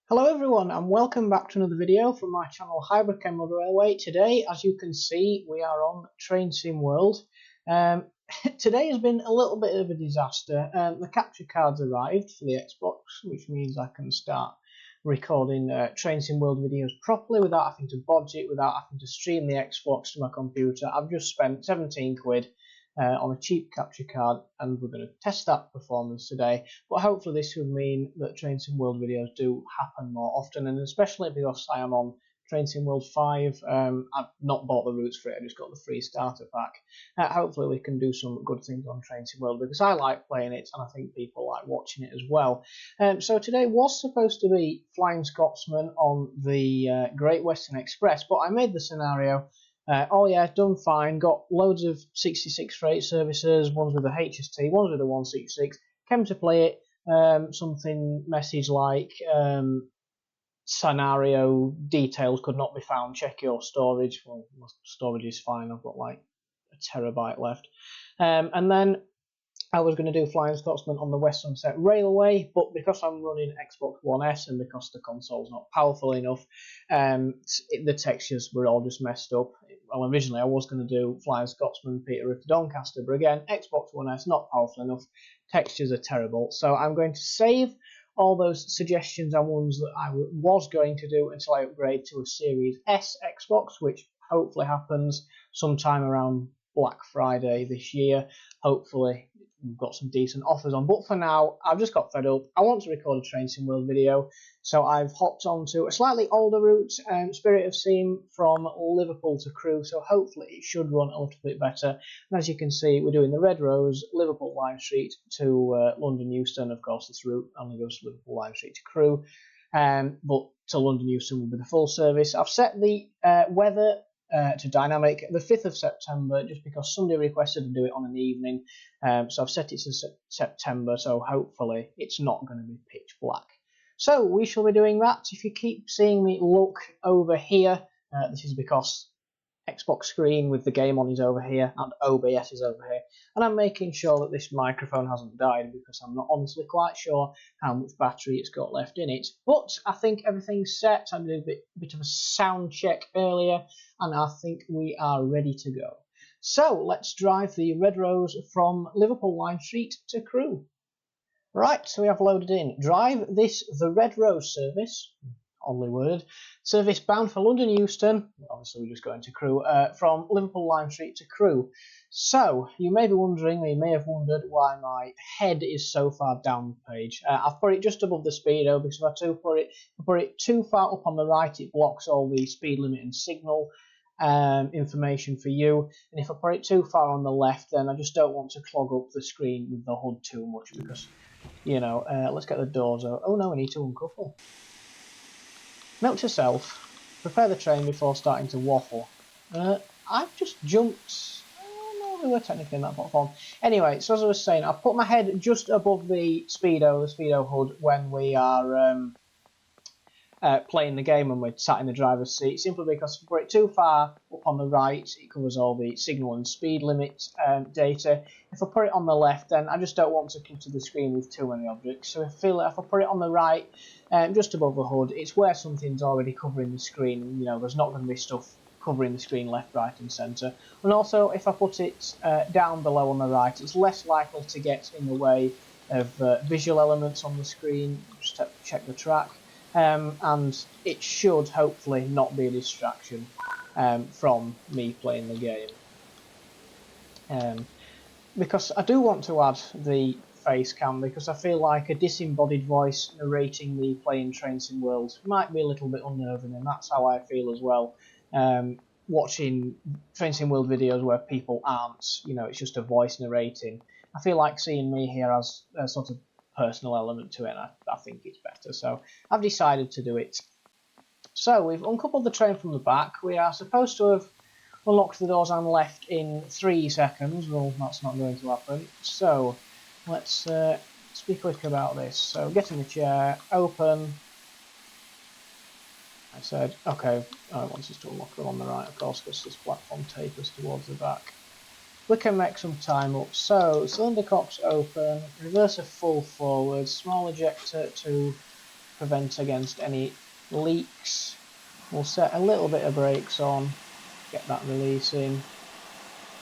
Hello everyone and welcome back to another video from my channel Hybrid Chem Railway. Today, as you can see, we are on Train Sim World. Today has been a little bit of a disaster. The capture cards arrived for the Xbox, which means I can start recording Train Sim World videos properly without having to bodge it, without having to stream the Xbox to my computer. I've just spent 17 quid on a cheap capture card, and we're going to test that performance today. But hopefully this will mean that Train Sim World videos do happen more often, and especially because I am on Train Sim World 5. I've not bought the routes for it, I just got the free starter pack. Hopefully we can do some good things on Train Sim World because I like playing it and I think people like watching it as well. So today was supposed to be Flying Scotsman on the Great Western Express, but I made the scenario. Oh yeah, done fine, got loads of 66 freight services, ones with a HST, ones with a 166, came to play it, something message like scenario details could not be found, check your storage. Well, my storage is fine, I've got like a terabyte left. And then I was going to do Flying Scotsman on the West Sunset Railway, but because I'm running Xbox One S and because the console's not powerful enough, the textures were all just messed up. Well, originally I was going to do Flying Scotsman, Peter to Doncaster, but again, Xbox One S not powerful enough, textures are terrible. So I'm going to save all those suggestions and ones that I was going to do until I upgrade to a Series S Xbox, which hopefully happens sometime around Black Friday this year. Hopefully we've got some decent offers on, but for now I've just got fed up. I want to record a Train Sim World video, so I've hopped onto a slightly older route, Spirit of Steam from Liverpool to Crewe, so hopefully it should run a little bit better. And as you can see, we're doing the Red Rose, Liverpool Lime Street to London Euston. Of course this route only goes to Liverpool Lime Street to Crewe, but to London Euston will be the full service. I've set the weather to dynamic the 5th of September just because somebody requested to do it on an evening, so I've set it to September, so hopefully it's not going to be pitch black. So we shall be doing that. If you keep seeing me look over here, this is because Xbox screen with the game on is over here and OBS is over here, and I'm making sure that this microphone hasn't died because I'm not honestly quite sure how much battery it's got left in it, but I think everything's set. I did a bit of a sound check earlier and I think we are ready to go. So let's drive the Red Rose from Liverpool Lime Street to Crewe. Right, so we have loaded in. Drive the Red Rose service, oddly worded, service bound for London Euston, obviously we're just going to Crewe, from Liverpool Lime Street to Crewe. So, you may be wondering, or you may have wondered, why my head is so far down the page. I've put it just above the speedo because if I put it too far up on the right, it blocks all the speed limit and signal information for you, and if I put it too far on the left, then I just don't want to clog up the screen with the hood too much because, you know, let's get the doors out. Oh no, I need to uncouple. Note to self, prepare the train before starting to waffle. I've just jumped. Oh no, we were technically in that platform. Anyway, so as I was saying, I've put my head just above the speedo hood when we are playing the game and we're sat in the driver's seat, simply because if I put it too far up on the right, it covers all the signal and speed limit data. If I put it on the left, then I just don't want to clutter the screen with too many objects. So if I put it on the right, just above the hood, it's where something's already covering the screen. You know, there's not going to be stuff covering the screen left, right and centre. And also, if I put it down below on the right, it's less likely to get in the way of visual elements on the screen. Just check the track. And it should hopefully not be a distraction from me playing the game. Because I do want to add the face cam because I feel like a disembodied voice narrating the playing Train Sim World might be a little bit unnerving, and that's how I feel as well. Watching Train Sim World videos where people aren't, you know, it's just a voice narrating. I feel like seeing me here has a sort of personal element to it, and I think it's better, so I've decided to do it. So we've uncoupled the train from the back. We are supposed to have unlocked the doors and left in 3 seconds. Well, that's not going to happen, so let's be quick about this. So get in the chair, open. I said okay, I want us to unlock them on the right, of course, because this platform tapers towards the back. We can make some time up. So cylinder cocks open, reverser full forward, small ejector to prevent against any leaks. We'll set a little bit of brakes on, get that releasing.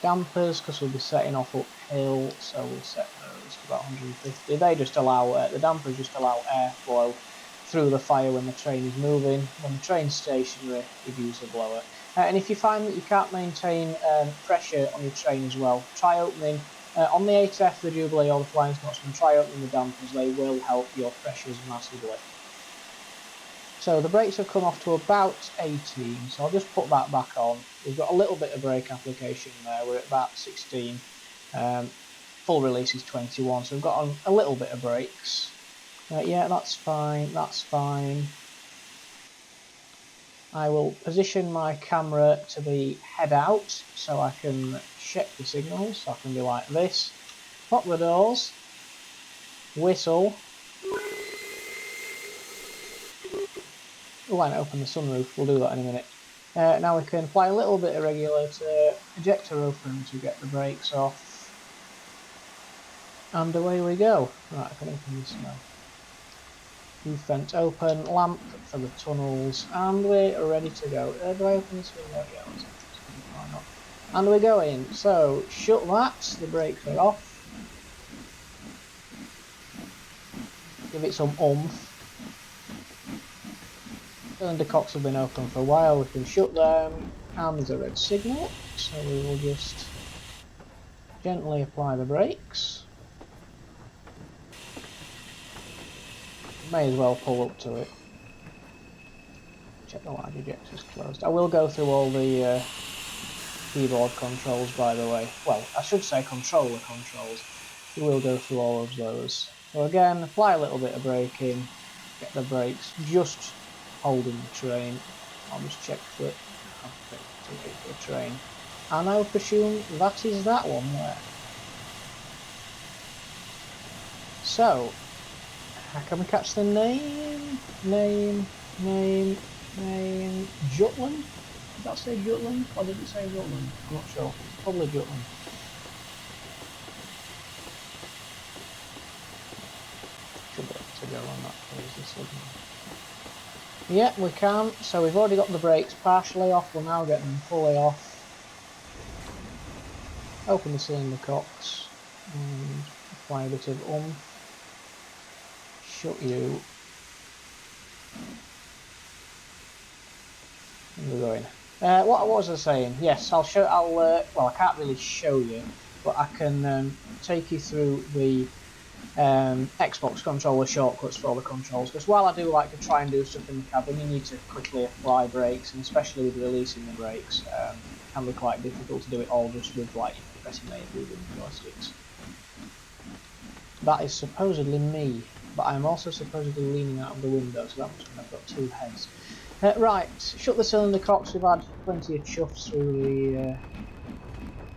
Dampers, because we'll be setting off uphill, so we'll set those to about 150. They just allow, the dampers just allow airflow through the fire when the train is moving. When the train's stationary, you'd use a blower. And if you find that you can't maintain pressure on your train as well, try opening, on the 8F, the Jubilee or the Flying Scotsman, try opening the dampers. They will help your pressures massively. So the brakes have come off to about 18, so I'll just put that back on. We've got a little bit of brake application there, we're at about 16. Full release is 21, so we've got a little bit of brakes. Yeah, that's fine, that's fine. I will position my camera to be head out, so I can check the signals, so I can be like this. Pop the doors, whistle. Oh, and open the sunroof, we'll do that in a minute. Now we can apply a little bit of regulator, eject a open to get the brakes off. And away we go. Right, I can open this now. Roof vent open, lamp for the tunnels, and we're ready to go. Do I open this window? Yeah, why not? And we're going. So, shut that, the brakes are off. Give it some oomph. Cylinder cocks have been open for a while, we can shut them, and there's a red signal, so we will just gently apply the brakes. May as well pull up to it. Check the large ejector's closed. I will go through all the keyboard controls, by the way. Well, I should say controller controls. We will go through all of those. So again, apply a little bit of braking, get the brakes just holding the train. I'll just check for it. To the train. And I would presume that is that one there. So, how can we catch the name? Jutland? Did that say Jutland? Or did it say Jutland? I'm not sure. Probably Jutland. Should be able to go on that, please, the signal. Yeah, we can. So we've already got the brakes partially off, we'll now get them fully off. Open the cylinder cocks and apply a bit of oomph. Shut you. And we're going. What was I saying? Yes, I'll show. Well, I can't really show you, but I can take you through the Xbox controller shortcuts for all the controls, because while I do like to try and do stuff in the cabin, you need to quickly apply brakes, and especially with releasing the brakes, it can be quite difficult to do it all just with like pressing A and moving joysticks. That is supposedly me, but I'm also supposedly leaning out of the window, so that must mean I've got two heads. Right, shut the cylinder cocks. We've had plenty of chuffs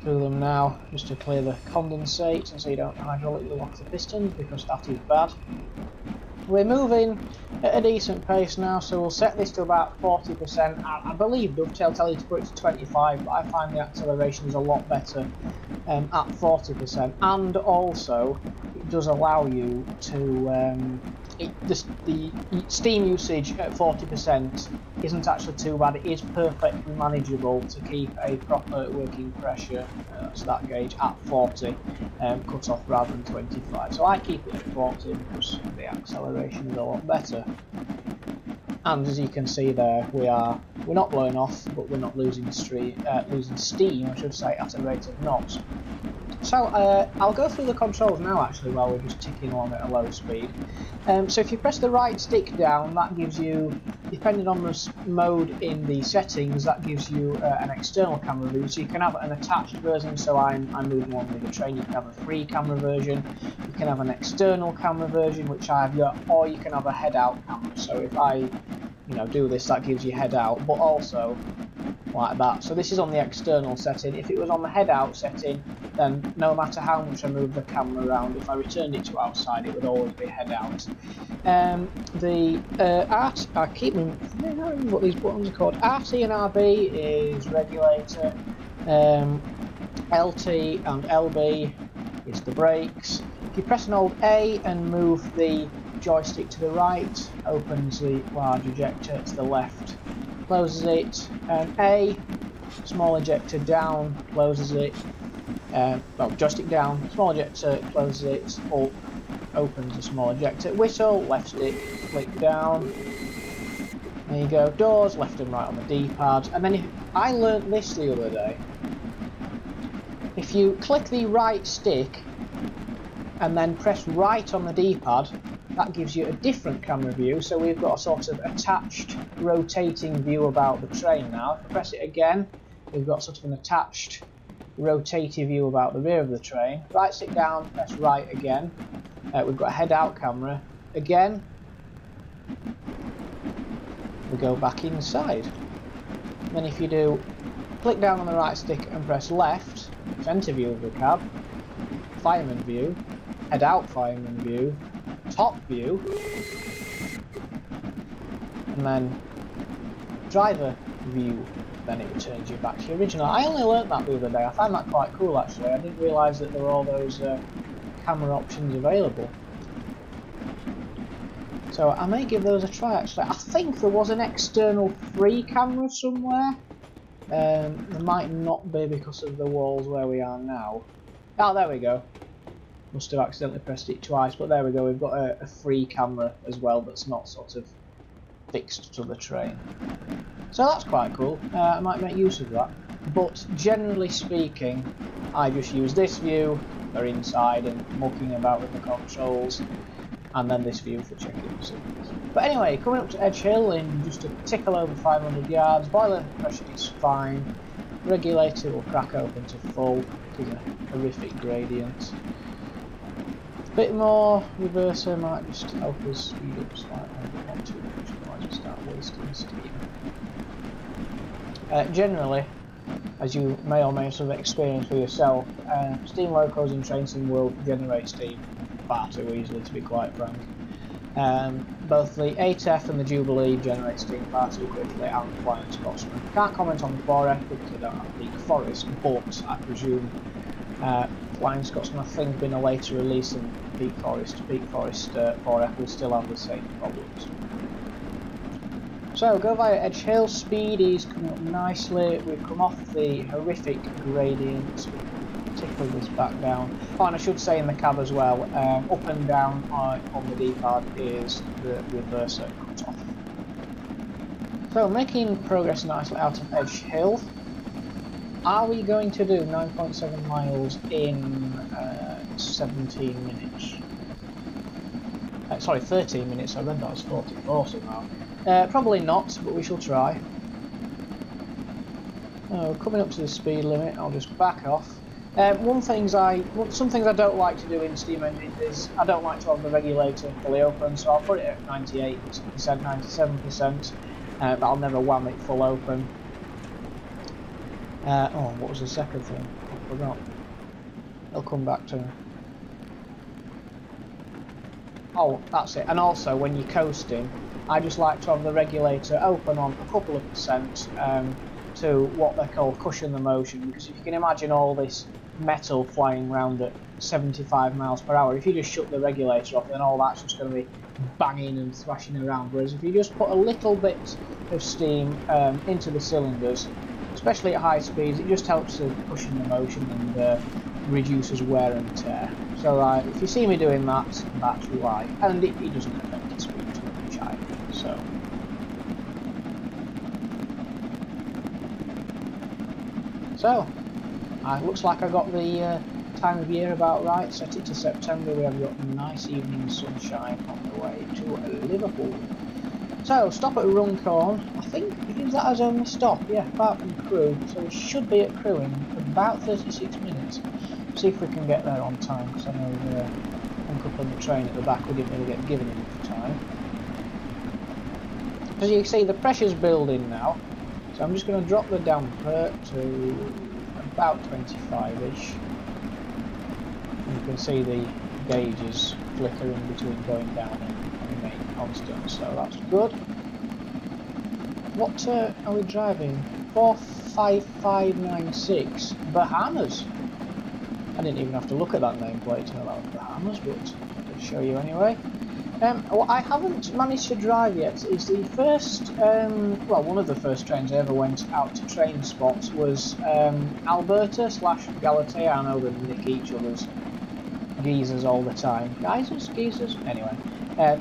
through them now, just to clear the condensate and so you don't hydraulically lock the pistons, because that is bad. We're moving at a decent pace now, so we'll set this to about 40%. I believe Dovetail tell you to put it to 25, but I find the acceleration is a lot better at 40%, and also it does allow you to the steam usage at 40% isn't actually too bad. It is perfectly manageable to keep a proper working pressure, so that gauge, at 40 cut off rather than 25. So I keep it at 40 because the acceleration is a lot better. And as you can see there, we're not blowing off, but we're not losing steam, I should say, at a rate of knots. So I'll go through the controls now actually while we're just ticking along at a low speed. So if you press the right stick down, that gives you, depending on the mode in the settings, that gives you an external camera view. So you can have an attached version, so I'm moving along with the train. You can have a free camera version, you can have an external camera version, which I've got, or you can have a head out camera. So if I do this, that gives you head out, but also like that. So this is on the external setting. If it was on the head out setting, then no matter how much I move the camera around, if I returned it to outside, it would always be head out. I keep remembering what these buttons are called. RT and RB is regulator. LT and LB is the brakes. If you press and hold A and move the joystick to the right, opens the large ejector, to the left, closes it, A, small ejector down, closes it, well, joystick down, small ejector, closes it, up, opens the small ejector, whistle, left stick, flick down, there you go, doors, left and right on the D-pad, and then I learnt this the other day. If you click the right stick and then press right on the D-pad, that gives you a different camera view, so we've got a sort of attached rotating view about the train now. If I press it again, we've got sort of an attached rotating view about the rear of the train. Right stick down, press right again. We've got a head-out camera. Again, we go back inside. And then if you do click down on the right stick and press left, centre view of the cab, fireman view, head out fireman view, top view, and then driver view, then it returns you back to your original. I only learnt that the other day. I find that quite cool actually. I didn't realise that there were all those camera options available. So I may give those a try actually. I think there was an external free camera somewhere. There might not be because of the walls where we are now. Oh, there we go. Must have accidentally pressed it twice, but there we go. We've got a free camera as well that's not sort of fixed to the train. So that's quite cool. I might make use of that. But generally speaking, I just use this view for inside and mucking about with the controls, and then this view for checking signals. But anyway, coming up to Edge Hill in just a tickle over 500 yards, boiler pressure is fine, regulator will crack open to full, it is a horrific gradient. A bit more reverser might just help us speed up slightly, but not too much, otherwise we start wasting steam. Generally, as you may or may not have experienced for yourself, steam locos in train sim will generate steam far too easily, to be quite frank. Both the 8F and the Jubilee generate steam far too quickly, and the Flying Scotsman. Can't comment on the 4F because I don't have Peak Forest, but I presume Flying Scotsman I think been a later release than Peak Forest. Peak Forest 4F will still have the same problems. So go via Edge Hill, speed is coming up nicely, we've come off the horrific gradients, tickle this back down. Oh, and I should say in the cab as well, up and down on the D-pad is the reverser cut off. So making progress nicely out of Edge Hill. Are we going to do 9.7 miles in 17 minutes? Sorry, 13 minutes, I read that was 44 somehow. Probably not, but we shall try. Coming up to the speed limit, I'll just back off. Some things I don't like to do in steam engine is I don't like to have the regulator fully open, so I'll put it at 98%, 97%, but I'll never wham it full open. Oh, what was the second thing? I forgot. It'll come back to me. Oh, that's it. And also, when you're coasting, I just like to have the regulator open on a couple of percent to what they call cushion the motion, because if you can imagine all this metal flying around at 75 miles per hour, if you just shut the regulator off, then all that's just going to be banging and thrashing around, whereas if you just put a little bit of steam into the cylinders, especially at high speeds, it just helps to cushion the motion and reduces wear and tear. So if you see me doing that, that's why, and it doesn't affect the speed too much either. So looks like I got the time of year about right. Set it to September. We have got nice evening sunshine on the way to Liverpool. So stop at Runcorn. I think is that our only stop. Yeah, apart from Crewe. So we should be at Crewe in about 36 minutes. See if we can get there on time, because I know hung up on the train at the back. We didn't really get given enough time. As you can see, the pressure's building now. So I'm just going to drop the damper to about 25-ish. You can see the gauges flickering between going down and remaining constant, so that's good. What are we driving? 45596 Bahamas. I didn't even have to look at that nameplate to know that was Bahamas, but I'll show you anyway. What I haven't managed to drive yet is the first, well, one of the first trains I ever went out to train spots was Alberta / Galatea. I know they nick each other's geezers all the time. Geezers? Anyway.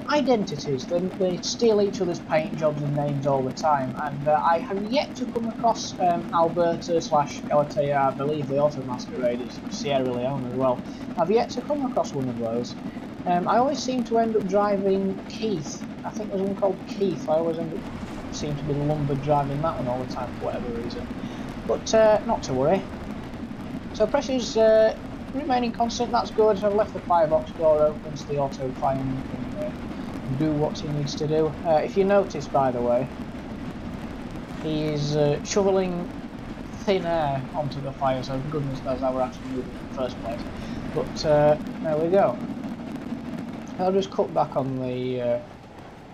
Identities. They steal each other's paint jobs and names all the time, and I have yet to come across Alberta / Galatea. I believe the Auto Masquerade is Sierra Leone as well. I've yet to come across one of those. I always seem to end up driving Keith. I think there's one called Keith. I always seem to be lumbered driving that one all the time for whatever reason. But not to worry. So pressure's remaining constant, that's good. I've left the firebox door open so the auto fireman can do what he needs to do. If you notice, by the way, he is shoveling thin air onto the fire, so goodness knows how we're actually moving in the first place. But there we go. I'll just cut back on the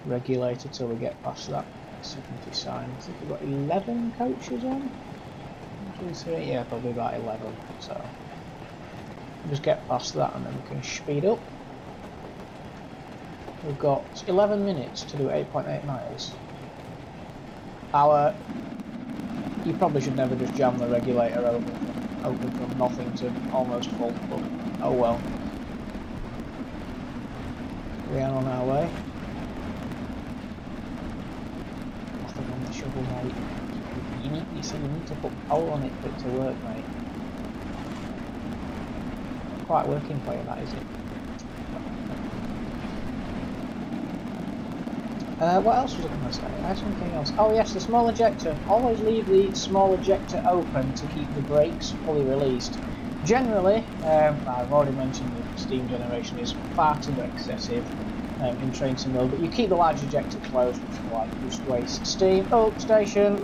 regulator till we get past that 70 sign. I think we've got 11 coaches on. 1, 2, 3, yeah, probably about 11. So just get past that and then we can speed up. We've got 11 minutes to do 8.8 miles. You probably should never just jam the regulator open from nothing to almost full, but oh well. We are on our way. Nothing on the shovel, mate. You need to put pole on it for it to work, mate. Not quite working for you, that is it. What else was I going to say? I had something else. Oh yes, the small ejector. Always leave the small ejector open to keep the brakes fully released. Generally, I've already mentioned the steam generation is far too excessive in train sim mode, but you keep the large ejector closed, which will just waste steam. Oh, station!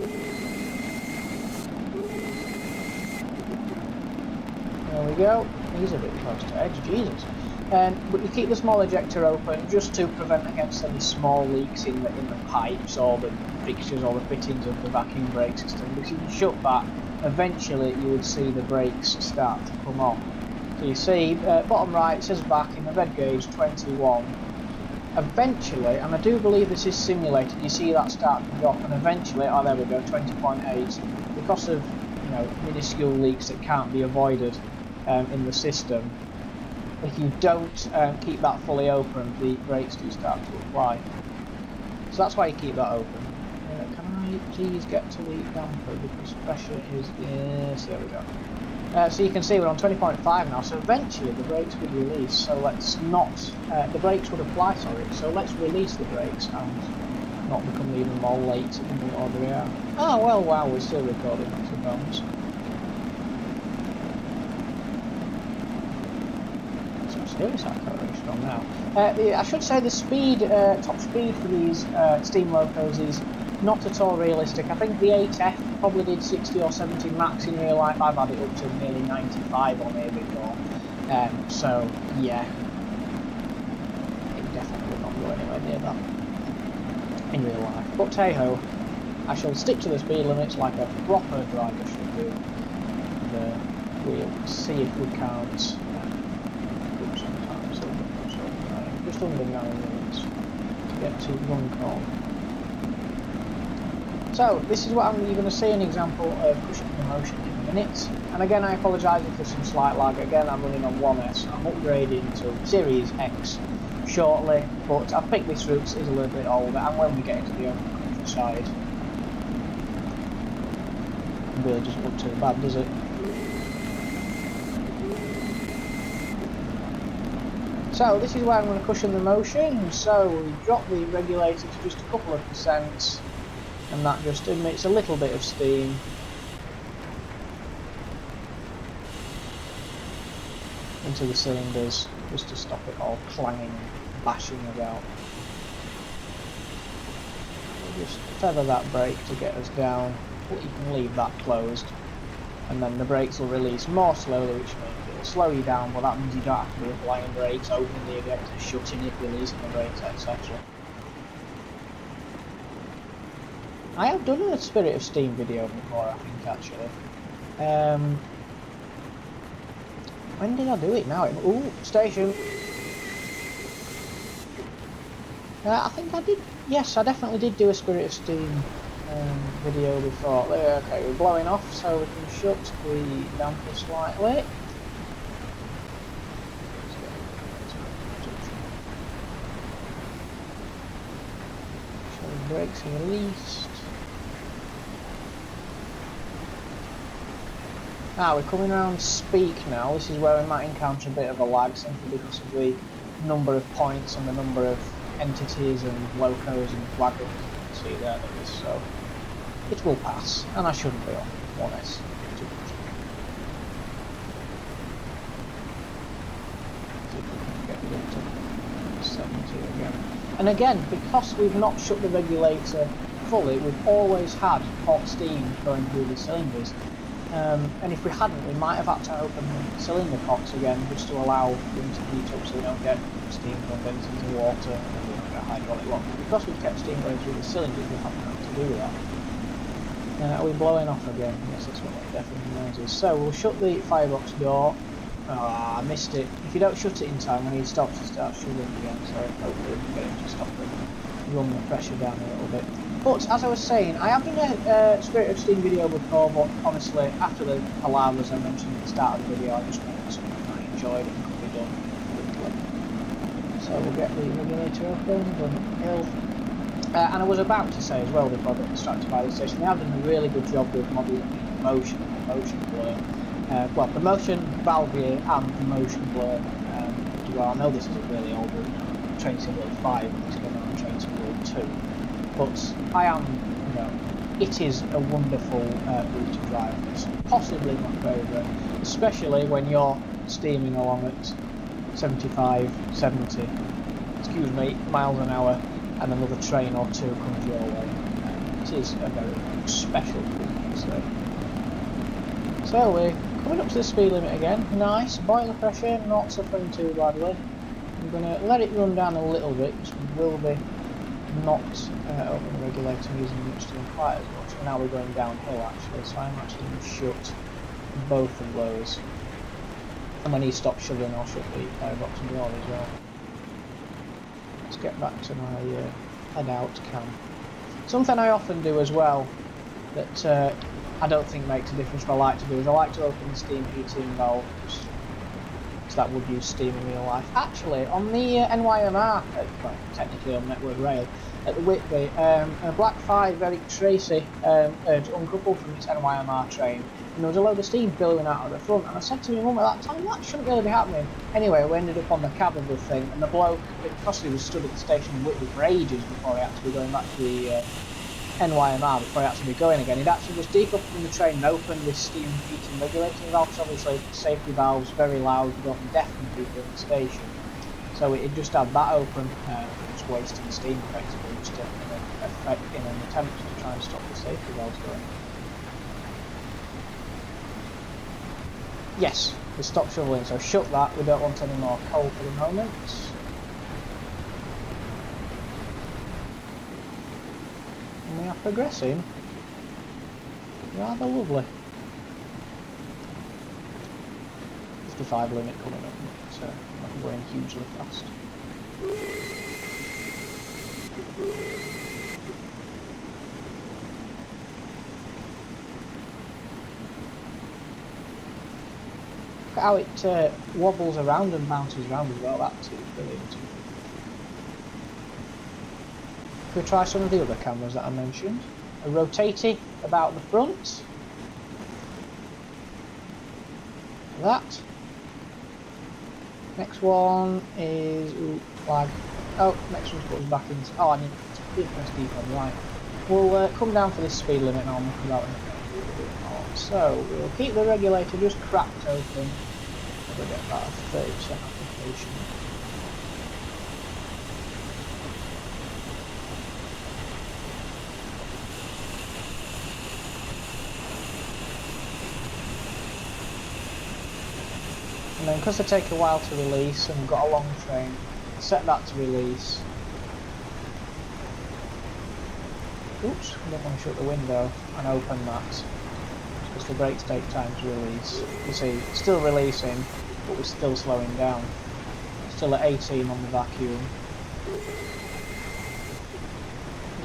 There we go. He's a bit close to edge, Jesus. But you keep the small ejector open just to prevent against any small leaks in the pipes or the fixtures or the fittings of the vacuum brake system. Because if you shut that, eventually you would see the brakes start to come off. So you see, bottom right, it says back in the red gauge 21. Eventually, and I do believe this is simulated, you see that start to drop, and eventually, oh there we go, 20.8, because of minuscule leaks that can't be avoided in the system. If you don't keep that fully open, the brakes do start to apply. So that's why you keep that open. Can I please get to the damper because pressure is... Yes, there we go. So you can see we're on 20.5 now, so eventually the brakes would release, so let's not... the brakes would apply, sorry, so let's release the brakes and not become even more late than we already are. Oh, well, wow, we're still recording, that's a bonus. Serious acceleration on now. I should say the speed, top speed for these steam locos is not at all realistic. I think the 8F probably did 60 or 70 max in real life. I've had it up to nearly 95 on here before. So yeah, it definitely would not go anywhere near that in real life. But hey ho, I shall stick to the speed limits like a proper driver should do. And we'll see if we can't. Just under 9 minutes to get to Runcorn. So this is what you're going to see an example of pushing the motion in a minute. And again, I apologise if there's some slight lag. Again, I'm running on 1S. I'm upgrading to Series X shortly, but I've picked this route. It's a little bit older, and when we get into the open countryside, it really doesn't look too bad, does it? So this is where I'm going to cushion the motion, so we drop the regulator to just a couple of %, and that just emits a little bit of steam. Into the cylinders, just to stop it all clanging, bashing about. We'll just feather that brake to get us down, but you can leave that closed, and then the brakes will release more slowly, which means it'll slow you down, but that means you don't have to be applying brakes, opening the ejector, shutting it, releasing the brakes, etc. I have done a Spirit of Steam video before, I think, actually. When did I do it now? Ooh, station! I think I did. Yes, I definitely did do a Spirit of Steam video before. Okay, we're blowing off, so we can shut the damper slightly. So the brakes are released. Now we're coming around Speak now. This is where we might encounter a bit of a lag simply because of the number of points and the number of entities and locos and wagons you can see there. So it will pass, and I shouldn't be on 1S too much. See if we can get it up to 70 again. And again, because we've not shut the regulator fully, we've always had hot steam going through the cylinders. And if we hadn't, we might have had to open the cylinder cocks again just to allow them to heat up so we don't get steam condensing into water and we don't get hydraulic lock. Because we've kept steam going through the cylinders, we haven't had to do that. Are we blowing off again? Yes, that's what that definitely noises. So we'll shut the firebox door. I missed it. If you don't shut it in time, when he stops, he starts shoving again. So hopefully we can get him to stop and run the pressure down a little bit. But as I was saying, I have done a Spirit of Steam video before, but honestly, after the alarm, as I mentioned at the start of the video, I just wanted something I enjoyed and could be done quickly. So we'll get the regulator open, run hill. And I was about to say as well, before I got distracted by the station, they have done a really good job with modelling the motion and the motion blur. Well, the motion valve here and the motion blur. Well, I know this is a really old one, Train Simulator 5, and it's going on Train Simulator 2. But I am, it is a wonderful route to drive. It's possibly my favourite, especially when you're steaming along at 75, 70, miles an hour, and another train or two comes your way. It is a very special route. So we're coming up to the speed limit again. Nice, boiler pressure, not suffering too badly. I'm going to let it run down a little bit, because we will be not open the regulator using the Euston quite as much. And now we're going downhill actually, so I'm actually going to shut both of those. And when he stops shoving, I'll shut the firebox door as well. Let's get back to my head out cam. Something I often do as well that I don't think makes a difference, but I like to do is I like to open the steam heating valve. So that would use steam in real life. Actually, on the NYMR, well, technically on Network Rail, at the Whitby, a Black 5 Eric Tracy uncoupled from its NYMR train, and there was a load of steam billowing out of the front, and I said to my mum at that time, that shouldn't really be happening. Anyway, we ended up on the cab of the thing, and the bloke, because he was stood at the station in Whitby for ages before he had to be going back to the NYMR before he had to be going again, he'd actually just decoupled from the train and opened this steam heating regulating valve, so obviously safety valves, very loud, you don't deafen people in the station. So it just had that open, just wasting steam effectively, just in an attempt to try and stop the safety valves going. Yes, we stopped shoveling, so shut that, we don't want any more coal for the moment. And we are progressing rather lovely. 55 limit coming up, so I'm going hugely fast. Look at how it wobbles around and bounces around as well, that's brilliant. Could we try some of the other cameras that I mentioned? A rotatey about the front. That. Next one is flag. Oh, next one's put us back into. Oh, I need to press deep on right. We'll come down for this speed limit and I'll knock it out in a little bit more. So we'll keep the regulator just cracked open. We'll get about a 30% application. And then because they take a while to release and we've got a long train, set that to release. Oops, I don't want to shut the window and open that because the brakes take time to release. You see, still releasing, but we're still slowing down. Still at 18 on the vacuum.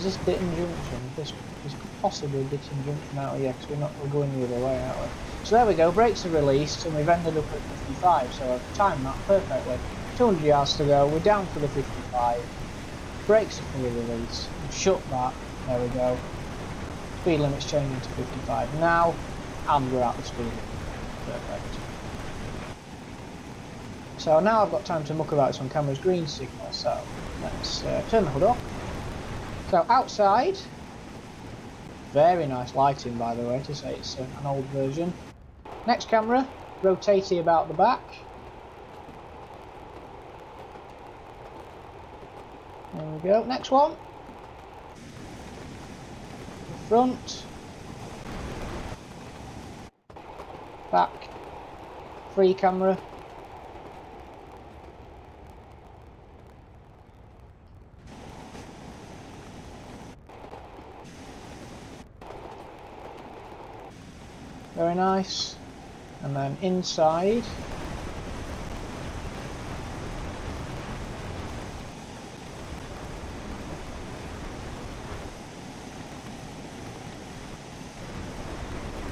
this Ditton Junction? This could possibly Ditton Junction out here, because we're going the other way, aren't we? So there we go, brakes are released, and we've ended up at 55, so I've timed that perfectly. 200 yards to go, we're down for the 55. Brakes are fully released. We've shut that, there we go. Speed limit's changing to 55 now, and we're at the speed limit. Perfect. So now I've got time to muck about on camera's green signal, so let's turn the hood off. So outside, very nice lighting by the way, to say it's an old version. Next camera, rotatey about the back. There we go, next one. The front. Back. Free camera. Very nice. And then inside.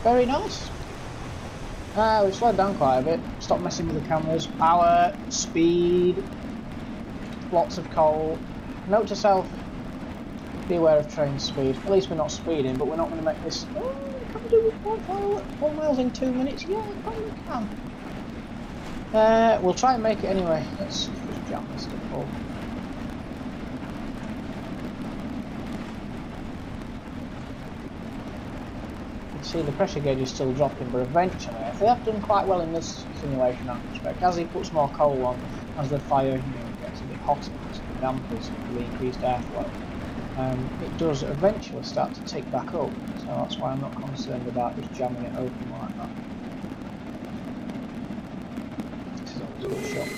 Very nice. We've slowed down quite a bit. Stop messing with the cameras. Power, speed, lots of coal. Note to self, be aware of train speed. At least we're not speeding, but we're not going to make this... Oh, can we do 4 miles in 2 minutes? Yeah, I probably can. We'll try and make it anyway. Let's just jam this stuff up. See, the pressure gauge is still dropping, but eventually, if they have done quite well in this simulation aspect, as he puts more coal on, as the fire gets a bit hotter, because the dampers with the increased airflow, it does eventually start to tick back up. So that's why I'm not concerned about just jamming it open like that. This is always a good shot.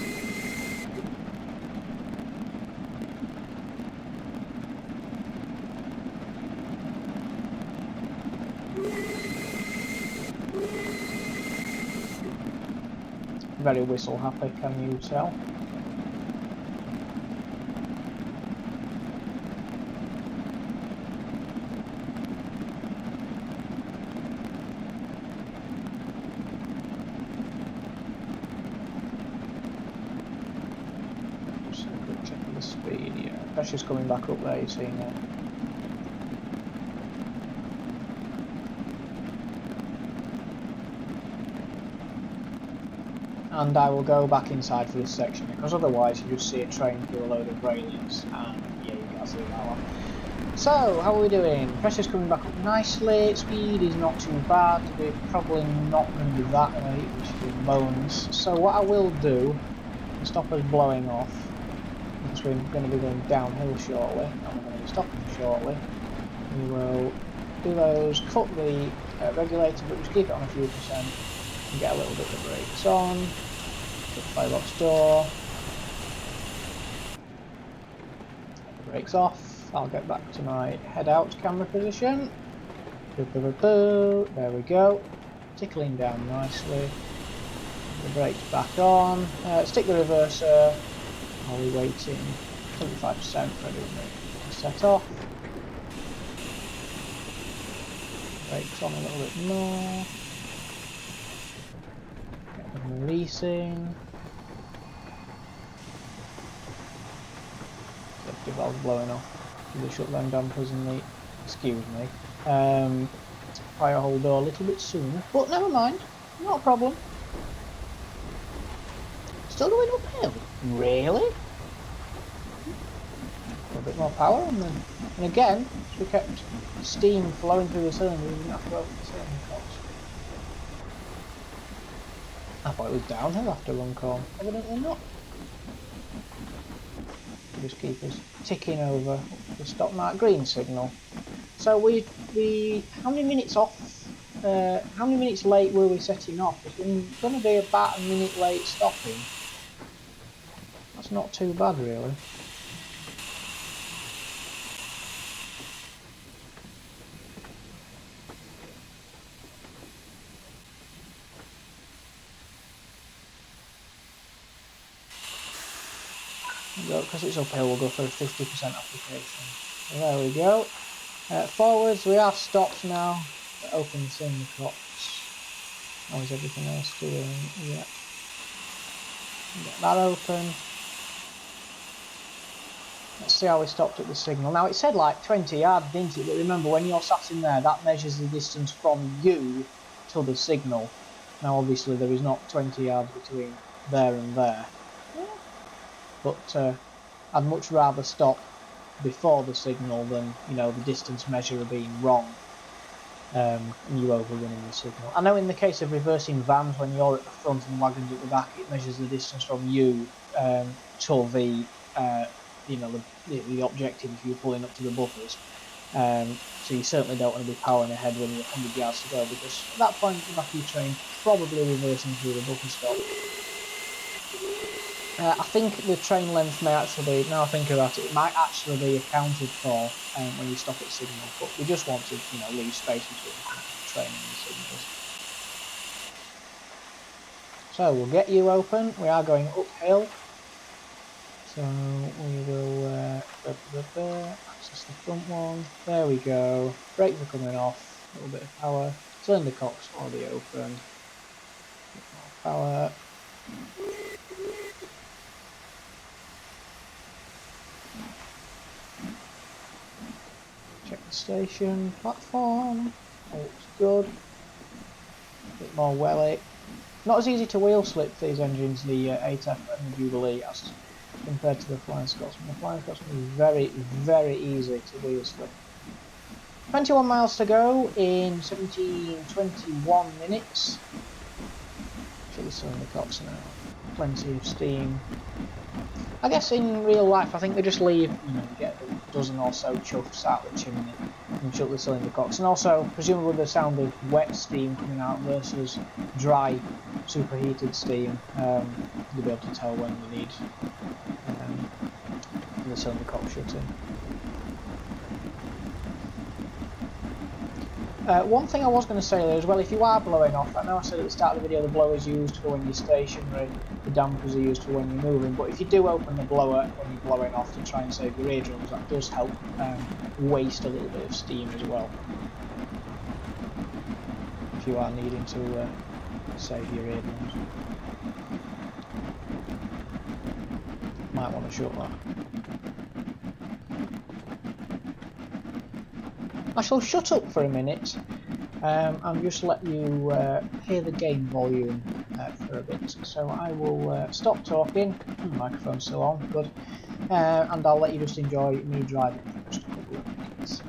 Very whistle happy, can you tell? Just a quick check of the speed, yeah. Pressure's coming back up there, you see now. And I will go back inside for this section, because otherwise you just see a train through a load of railings, and yeah, you can't see that one. So, how are we doing? Pressure's coming back up nicely, speed is not too bad, we're probably not going to be that way, which is bones. So what I will do, to stop us blowing off, because we're going to be going downhill shortly, and we're going to be stopping shortly, we will do those, cut the regulator, but just keep it on a few percent. Get a little bit of brakes on, put the firebox door, get the brakes off, I'll get back to my head out camera position, there we go, tickling down nicely, the brakes back on, stick the reverser, I'll be waiting 25% ready to set off, brakes on a little bit more. Releasing. Safety valve blowing off. Should have shut them dampers and the, excuse me, fire hole door a little bit sooner, but never mind, not a problem. Still going uphill? Really? A bit more power on them. And again, we kept steam flowing through the cylinder, we didn't have to open the cylinder cocks. I thought it was downhill after one corner. Evidently not. Just keep us ticking over the stop mark green signal. So we how many minutes off? How many minutes late were we setting off? It's going to be about a minute late stopping. That's not too bad really. Because it's uphill, we'll go for a 50% application. There we go. Forwards, we are stopped now. Open the cylinder cocks. How is everything else doing? Yeah. Get that open. Let's see how we stopped at the signal. Now it said like 20 yards, didn't it? But remember, when you're sat in there, that measures the distance from you to the signal. Now obviously there is not 20 yards between there and there. But I'd much rather stop before the signal than, you know, the distance measurer being wrong and you overrunning the signal. I know in the case of reversing vans, when you're at the front and the wagon's at the back, it measures the distance from you to the you know, the objective if you're pulling up to the buffers. So you certainly don't want to be powering ahead when you're 100 yards to go, because at that point the back of your train probably reversing through the buffer stop. I think the train length may actually be, now I think about it, it might actually be accounted for when you stop at signal, but we just want to, you know, leave space between the train and the signals. So we'll get you open. We are going uphill. So we will access the front one. There we go. Brakes are coming off. A little bit of power. Cylinder cocks already open. A bit more power. Check the station platform. Oh, it's good. A bit more welly. Not as easy to wheel slip these engines, the ATEF and the Jubilee, as compared to the Flying Scotsman. The Flying Scotsman is very, very easy to wheel slip. 21 miles to go in 17:21 minutes. Shut the cylinder cocks now. Plenty of steam. I guess in real life, I think they just leave, you know, you get a dozen or so chuffs out the chimney and shut the cylinder cocks. And also, presumably the sound of wet steam coming out versus dry, superheated steam, you'll be able to tell when you need the cylinder cock shutting. One thing I was going to say there as well, if you are blowing off, I know I said at the start of the video the blower is used for when you're stationary, the dampers are used for when you're moving, but if you do open the blower when you're blowing off to try and save your eardrums, that does help waste a little bit of steam as well. If you are needing to save your eardrums. Might want to shut that. I shall shut up for a minute and just let you hear the game volume for a bit. So I will stop talking, the microphone's still on, good, and I'll let you just enjoy me driving for just a couple of minutes.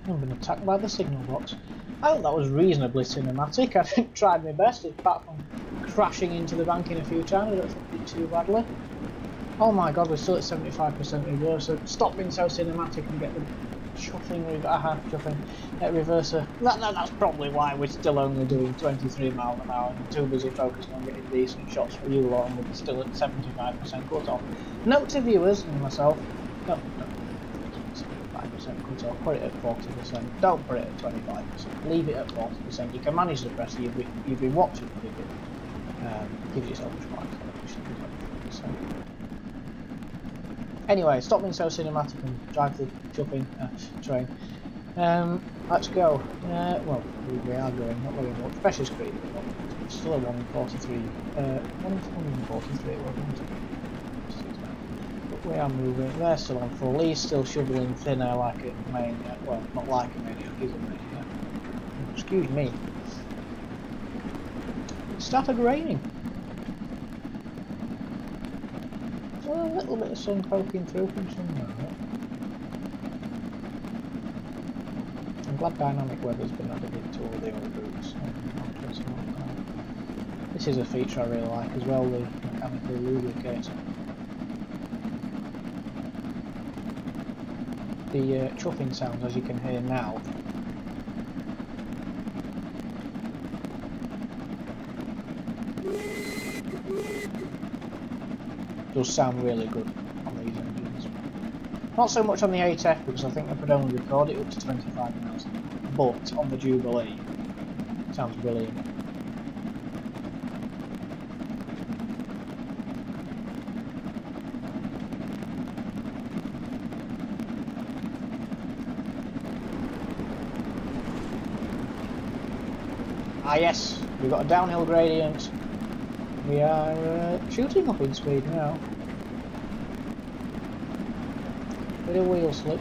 I've been attacked by the signal box. I thought that was reasonably cinematic. I tried my best, apart from crashing into the banking a few times. I don't think I did too badly. Oh my god, we're still at 75% reverser. Stop being so cinematic and get the chuffing reverser. That's probably why we're still only doing 23 miles an hour and too busy focusing on getting decent shots for you lot, and we're still at 75% cut-off. Note to viewers and myself, don't 75% cut-off, put it at 40%, don't put it at 25%, leave it at 40%. You can manage the pressure, you've been watching pretty good. Gives yourself a try. Anyway, stop being so cinematic and drive the chuffing train. Let's go. Well, we are going, not very much. Pressure's Crewe. It's still a 1 in 43. 1 in 43, but we are moving. They're still on full. He's still shoveling thin air like a maniac. Well, not like a maniac, he's a maniac. Excuse me. It started raining. A little bit of sun poking through from somewhere. I'm glad dynamic weather's been added into all the old routes. This is a feature I really like as well, the mechanical lubricator. The chuffing sounds, as you can hear now, does sound really good on these engines. Not so much on the 8F because I think I could only record it up to 25 miles, but on the Jubilee it sounds brilliant. Ah yes, we've got a downhill gradient. We are shooting up in speed now. Bit of wheel slip.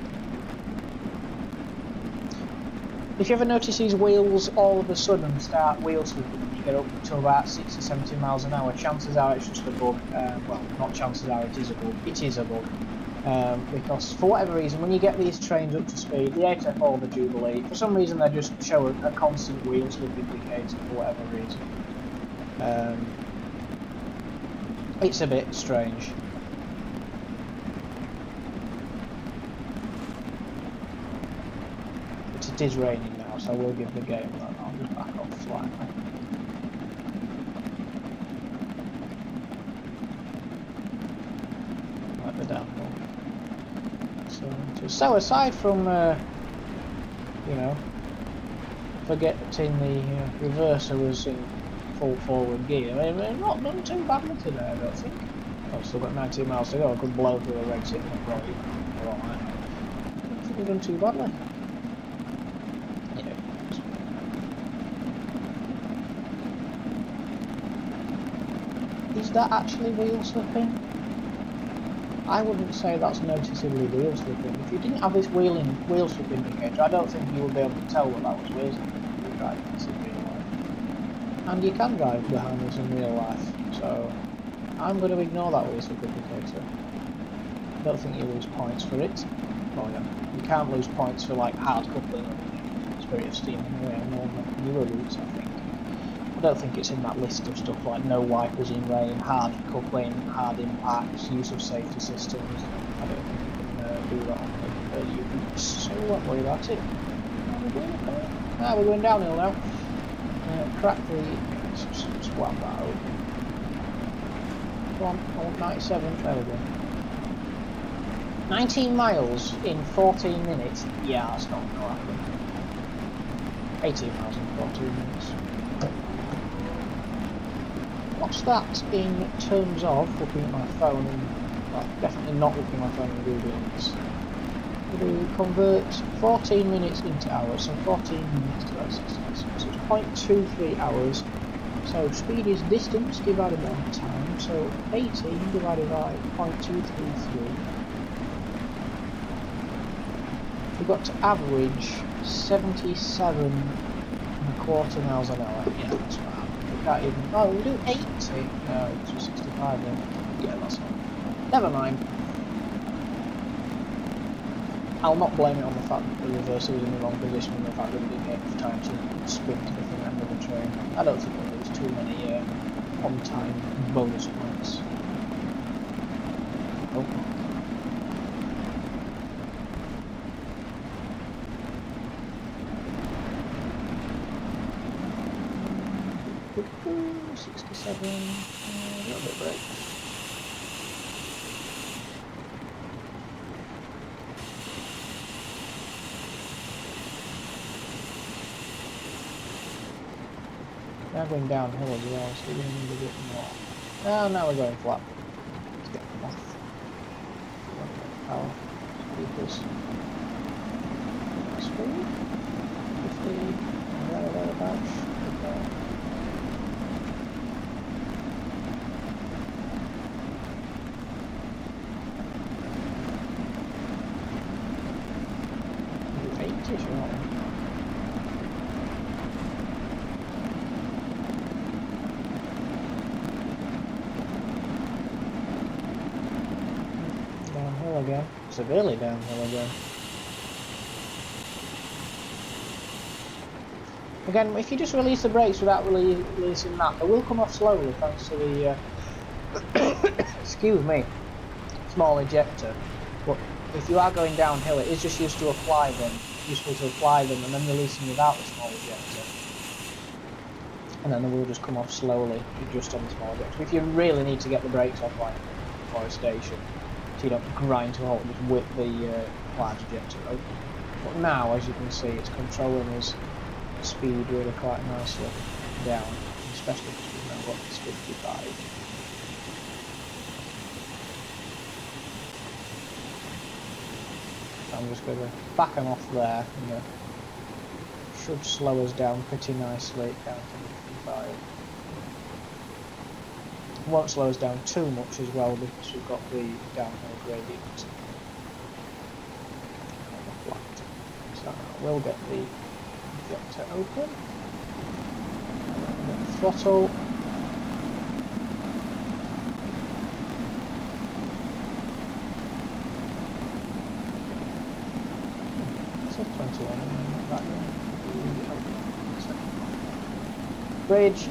If you ever notice these wheels all of a sudden start wheel slipping when you get up to about 60-70 miles an hour, chances are it's just a bug. Well, not chances are, it is a bug. It is a bug. Because for whatever reason, when you get these trains up to speed, the 8F or the Jubilee, for some reason they just show a constant wheel slip indicator for whatever reason. It's a bit strange. But it is raining now, so I will give the game that. I'll just back off slightly. Like the downhill. So aside from, you know, forgetting the reverser was in full forward gear. I mean, we've not done too badly today, I don't think. I've still got 19 miles to go. I could blow through a red signal probably. I don't think we've done too badly. Yeah. Is that actually wheel slipping? I wouldn't say that's noticeably wheel slipping. If you didn't have this wheel slip indicator, I don't think you would be able to tell what that was wheel slipping if you were driving this in real life. And you can drive Bahamas in real life, so I'm going to ignore that wheel slip indicator. I don't think you lose points for it. Oh yeah, you can't lose points for like hard coupling or Spirit of Steam anyway on all the newer routes, I think. I don't think it's in that list of stuff like no wipers in rain, hard coupling, hard impacts, use of safety systems. I don't think you can do that on the routes, so we won't worry about it. We're going downhill now. Crack the... swap that out. Come on, I want 97, there we go. 19 miles in 14 minutes? Yeah, that's not going to happen. 18 miles in 14 minutes. What's that in terms of looking at my phone and, well, definitely not looking at my phone and Googling this. We convert 14 minutes into hours, so 14 minutes to about 60 minutes. So it's 0.23 hours. So speed is distance divided by time, so 18 divided by 0.233. We've got to average 77.25 miles an hour. Yeah, that's right. We can't even. Oh, we'll do 80. No, it's 65 then. Yeah, that's fine. Never mind. I'll not blame it on the fact that the reversal was in the wrong position and the fact that we didn't get enough time to sprint to the front end of the train. I don't think there was too many on-time bonus points. Oh. Ooh, 67, a little bit break. Now going downhill as well, so we're going to need a bit more. Oh, now we're going flat. Let's get them off. Power. Speakers. Speed. 50. Thereabouts. Okay. Do 80, sure. Again, severely downhill again. Again, if you just release the brakes without releasing that, they will come off slowly thanks to the excuse me, small ejector. But if you are going downhill, it is just useful to apply them and then releasing without the small ejector. And then they will just come off slowly just on the small ejector. If you really need to get the brakes off like for a station, so you don't grind to a halt, just whip the large ejector open. But now, as you can see, it's controlling his speed really quite nicely down, especially because we've now got this 55. So I'm just going to back him off there, and should slow us down pretty nicely down to 55. Won't slow us down too much as well because we've got the downhill gradient. So we'll get the ejector open, get the throttle, it says 21, not that one. Bridge.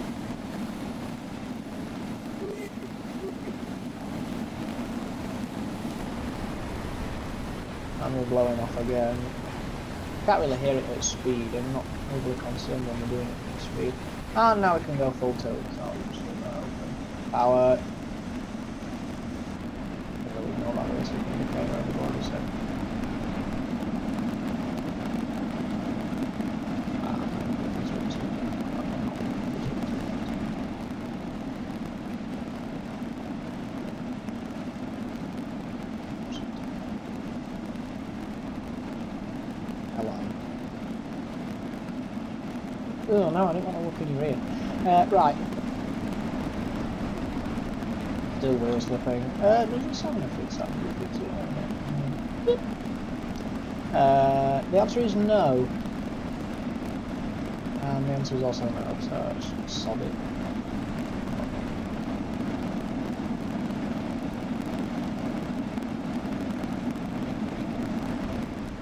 And we're blowing off again. Can't really hear it at speed, I'm not overly concerned when we're doing it at speed. And now we can go full tilt, so I'll just leave that open. Power. I don't know about this, we can indicate where the body set. Oh no, I didn't want to look in your ear. Right. Still wheel slipping. Does it sound if it's that good? The answer is no. And the answer is also no, so it's solid.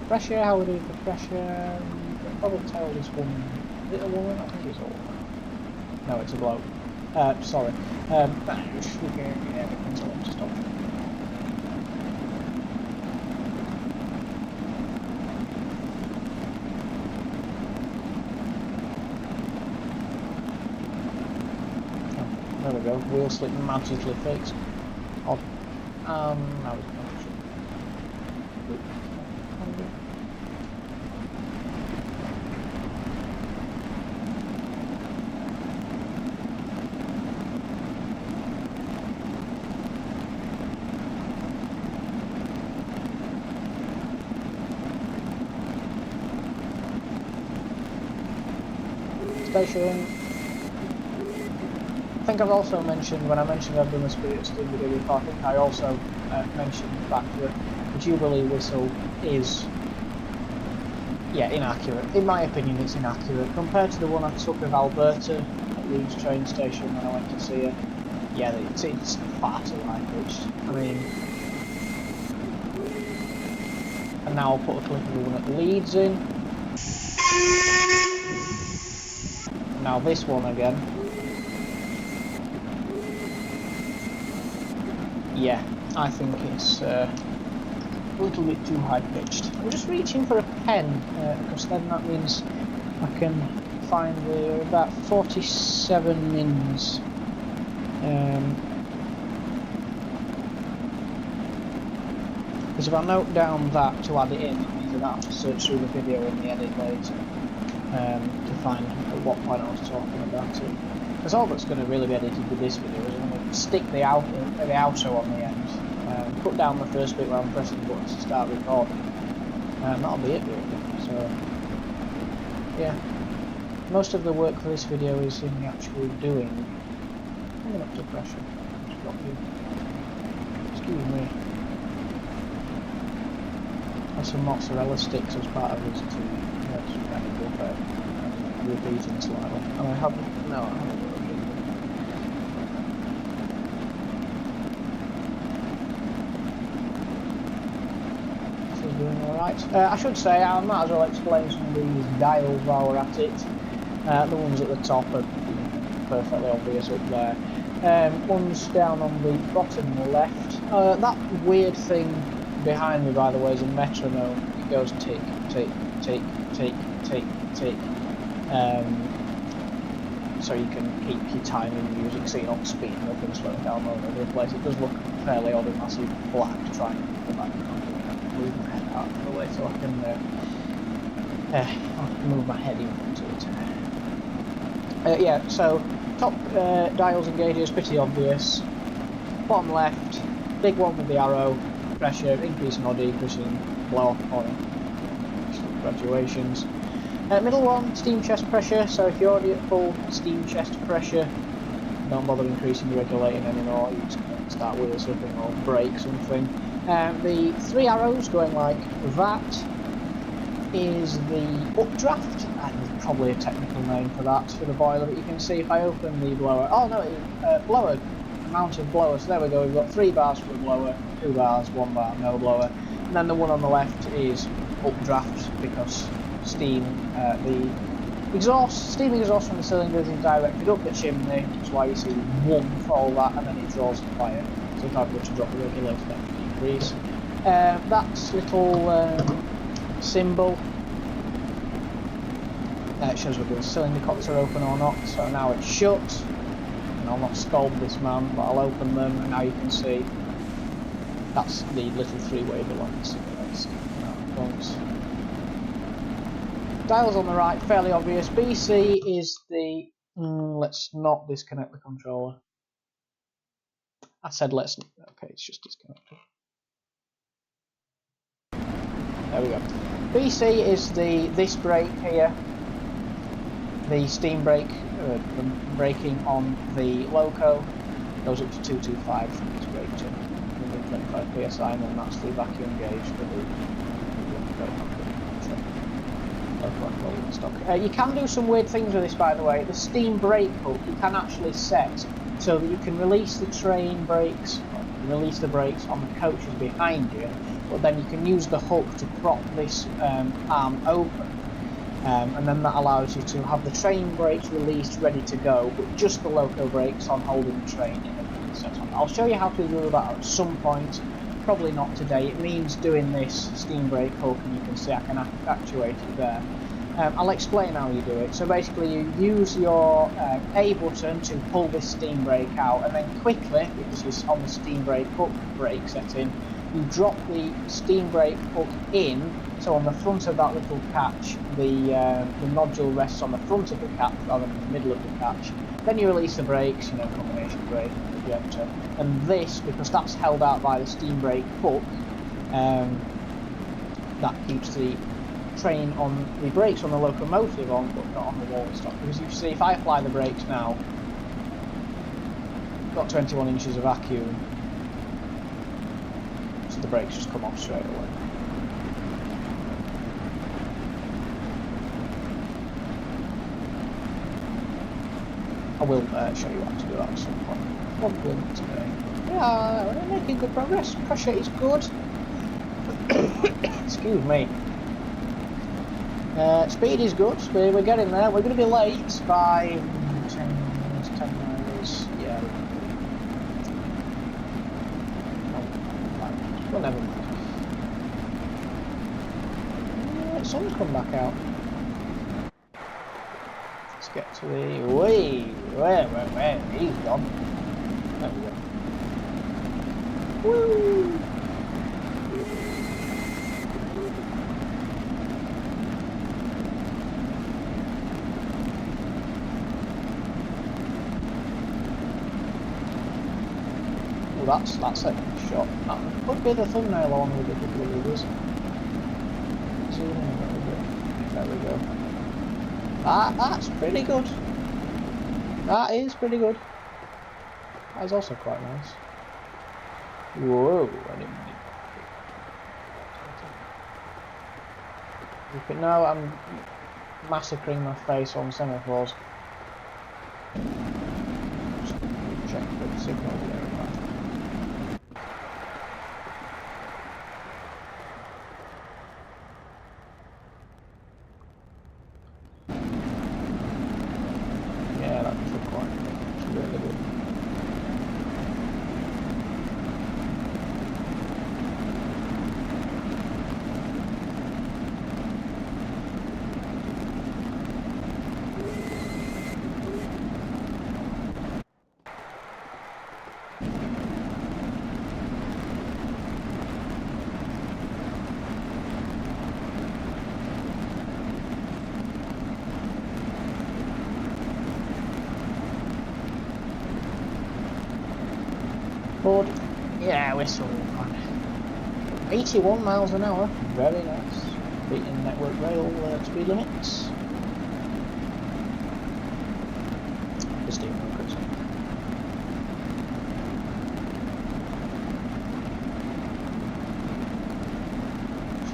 Pressure, how we do the pressure? Probably tell this one. Is it a woman? I think it's a woman. No, it's a bloke. Sorry. Yeah, depends on to stop. Oh, there we go. Wheel slip magically fixed. Odd. Now we can station. I think I've also mentioned, when I mentioned I've done the Spirit Steam video before, I think I also mentioned the fact that the Jubilee whistle is, yeah, inaccurate. In my opinion, it's inaccurate compared to the one I took of Alberta at Leeds train station when I went to see her. yeah, it's far too high pitched. I mean, and now I'll put a clip of the one at Leeds in. And now this one again. Yeah, I think it's a little bit too high pitched. I'm just reaching for a pen because then that means I can find the about 47 mins. Because if I note down that to add it in, that means that I have to search through the video in the edit later to find at what point I was talking about it. Because all that's going to really be edited with this video is I'm going to stick the outro on the end, put down the first bit where I'm pressing the buttons to start recording, and that'll be it really. So, yeah. Most of the work for this video is in the actual doing. I'm going up to pressure. Excuse me. And some mozzarella sticks as part of this too. That's kind of good, but repeating slightly. Oh, I haven't. No, I haven't. This is doing alright. I should say, I might as well explain some of these dials while we're at it. The ones at the top are perfectly obvious up there. Ones down on the bottom left. That weird thing behind me, by the way, is a metronome. It goes tick, tick, tick, tick, tick, tick. So you can keep your time in music, so you're not speeding up and slowing down all over the place. It does look fairly odd, a massive black triangle in the background. I'll move my head out of the way so I can I'll move my head into it. Yeah, so top dials and gauges, pretty obvious. Bottom left, big one with the arrow, pressure, increasing or decreasing, blow off or graduations. Middle one, steam chest pressure, so if you're already at full steam chest pressure, don't bother increasing the regulating anymore, you just start wheel slipping or break something. The three arrows going like that is the updraft, and there's probably a technical name for that for the boiler, but you can see if I open the blower, oh no, blower, amount of blower, so there we go, we've got 3 bars for the blower, 2 bars, 1 bar, no blower, and then the one on the left is updraft because steam, the exhaust, steam exhaust from the cylinders is directed up the chimney, that's why you see one for all that, and then it draws the fire, so if I were to drop the regulator that would decrease. That's little symbol, it shows whether the cylinder cocks are open or not, so now it's shut, and I'll not scold this man, but I'll open them, and now you can see that's the little 3-way belongs. Dials on the right, fairly obvious. BC is the... let's not disconnect the controller. I said let's... okay, it's just disconnected. There we go. BC is this brake here. The steam brake, the braking on the loco goes up to 225 from this brake to 125 psi, and then that's the vacuum gauge for the stock. You can do some weird things with this, by the way. The steam brake hook you can actually set so that you can release the train brakes, release the brakes on the coaches behind you, but then you can use the hook to prop this arm open. And then that allows you to have the train brakes released, ready to go, but just the loco brakes on holding the train in a set on. I'll show you how to do that at some point, probably not today. It means doing this steam brake hook, and you can see I can actuate it there. I'll explain how you do it. So basically you use your A button to pull this steam brake out, and then quickly, because it's on the steam brake hook brake setting, you drop the steam brake hook in, so on the front of that little catch, the nodule rests on the front of the catch rather than the middle of the catch. Then you release the brakes, you know, combination brake and ejector. And this, because that's held out by the steam brake hook, that keeps the train on the brakes on the locomotive on, but not on the wall stock. Because you see, if I apply the brakes now, got 21 inches of vacuum, so the brakes just come off straight away. I will show you how to do that at some point. Struggling today. Yeah, we're making good progress. Pressure is good. Excuse me. Speed is good. We're getting there. We're going to be late by 10 miles. Yeah. Well, never mind. Sun's come back out. Let's get to the where he's gone. There we go. Woo! Oh, that's a shot. That could be the thumbnail along with a couple of others. Zoom in a little bit. There we go. That's pretty good. That is pretty good. That is also quite nice. Whoa! No, I'm massacring my face on semaphores. Just check for the signal there. Yeah, that should quite good. It's really good. But yeah, we're still fine. 81 miles an hour, very nice. Beating network rail speed limits. The steam workers.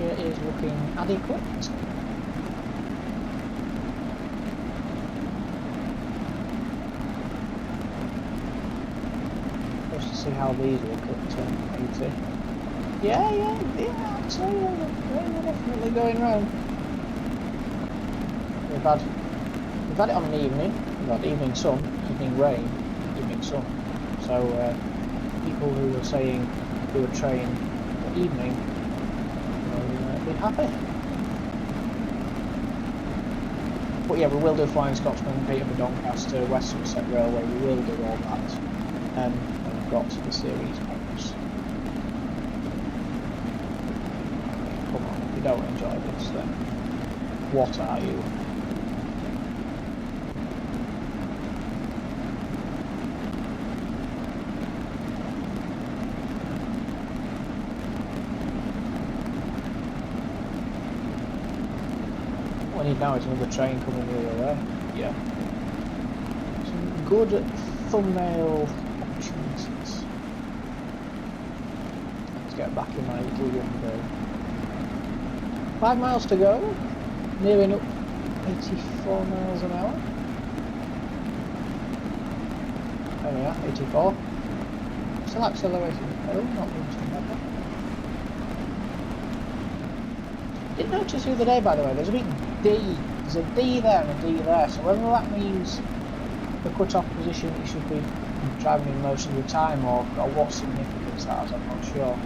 It is looking adequate. See how these look at 80. Yeah, I'd say we're definitely going round. We've had it on an evening. We've had evening sun, evening rain, evening sun. So people who are saying do a train for evening will be happy. But yeah, we will do Flying Scotsman, Peterborough, Doncaster, West Somerset Railway. We will do all that. Got to the series points. Come on, if you don't enjoy this, then what are you? What we need now is another train coming the other way. Yeah. Some good thumbnail opportunities. Get back in my little window. 5 miles to go, nearing up 84 miles an hour. There we are, 84. Still accelerating. Oh, not moving too bad. Didn't notice the other day, by the way, there's a big D. There's a D there and a D there, so whether that means the cut-off position you should be driving in most of the time, or what significance that has, I'm not sure.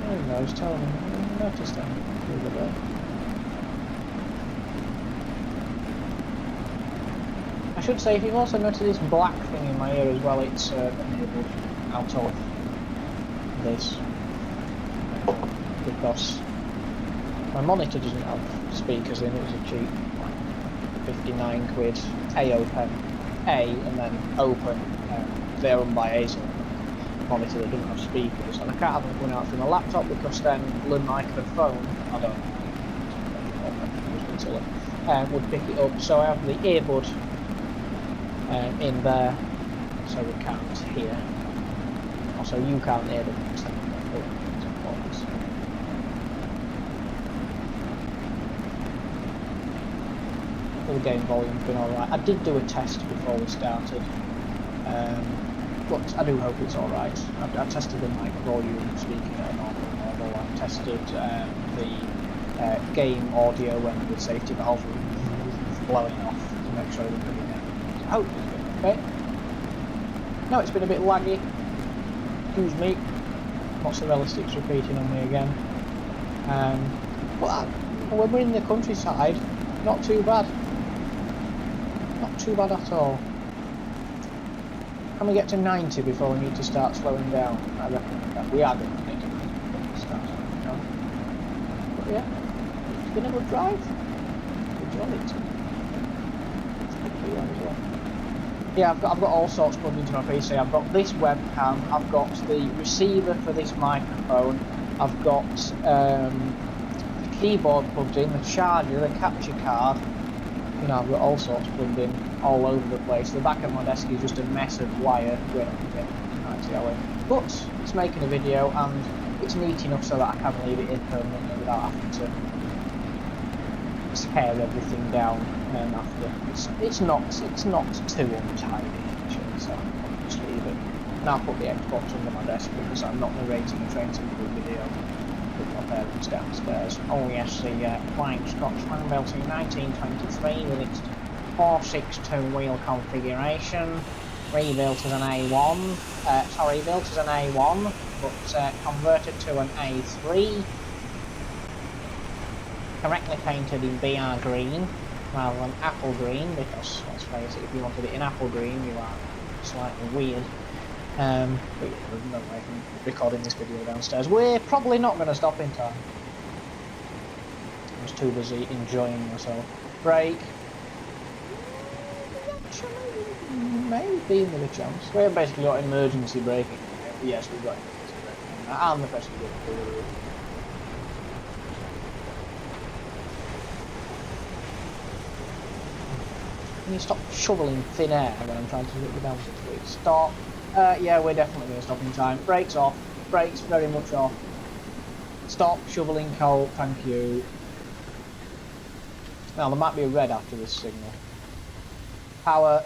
Who knows, tell me. I noticed that the other day. I should say, if you've also noticed this black thing in my ear as well, it's enabled out of this. Because my monitor doesn't have speakers in, it was a cheap, like 59 quid A-Open, A and then open, they're run by Hazel. Monitor that doesn't have speakers, and I can't have them coming out from my laptop because then the microphone, I don't know, would pick it up. So I have the earbud in there, so we can't hear. Also, you can't hear them. The game volume's been alright. I did do a test before we started. but I do hope it's alright. I've tested the mic volume, speaking at a normal level. I've tested the game audio when the safety valve was blowing off to make sure it was pretty good. So I hope it's been okay. No, it's been a bit laggy. Excuse me. Lots of realistics repeating on me again. But when we're in the countryside, not too bad. Not too bad at all. Can we get to 90 before we need to start slowing down? I reckon that we are going to need to start slowing down. But yeah, it's been a good drive. Enjoyed it. It's good for you as well. Yeah, I've got all sorts plugged into my PC. I've got this webcam, I've got the receiver for this microphone, I've got the keyboard plugged in, the charger, the capture card. You know, I've got all sorts plugged in all over the place. The back of my desk is just a mess of wire. But it's making a video and it's neat enough so that I can leave it in permanently without having to tear everything down after. It's not too untidy actually, so I'll just leave it. And I'll put the Xbox under my desk because I'm not narrating a train simple video with my parents downstairs. Oh yes, the Flying Scotsman built in 1923 with its 462 wheel configuration, rebuilt as an A1, built as an A1, but converted to an A3, correctly painted in BR green rather than apple green, because let's face it, if you wanted it in apple green you are slightly weird. But yeah, there's no way I'm recording this video downstairs. We're probably not going to stop in time. I was too busy enjoying myself. Brake. Maybe with a chance. We've basically got emergency braking. Yes, we've got emergency braking. And the pressure good. Can you stop shoveling thin air when I'm trying to get you down to speed? Stop. Yeah, we're definitely going to stop in time. Brakes off. Brakes very much off. Stop shoveling coal. Thank you. Now, there might be a red after this signal. Power.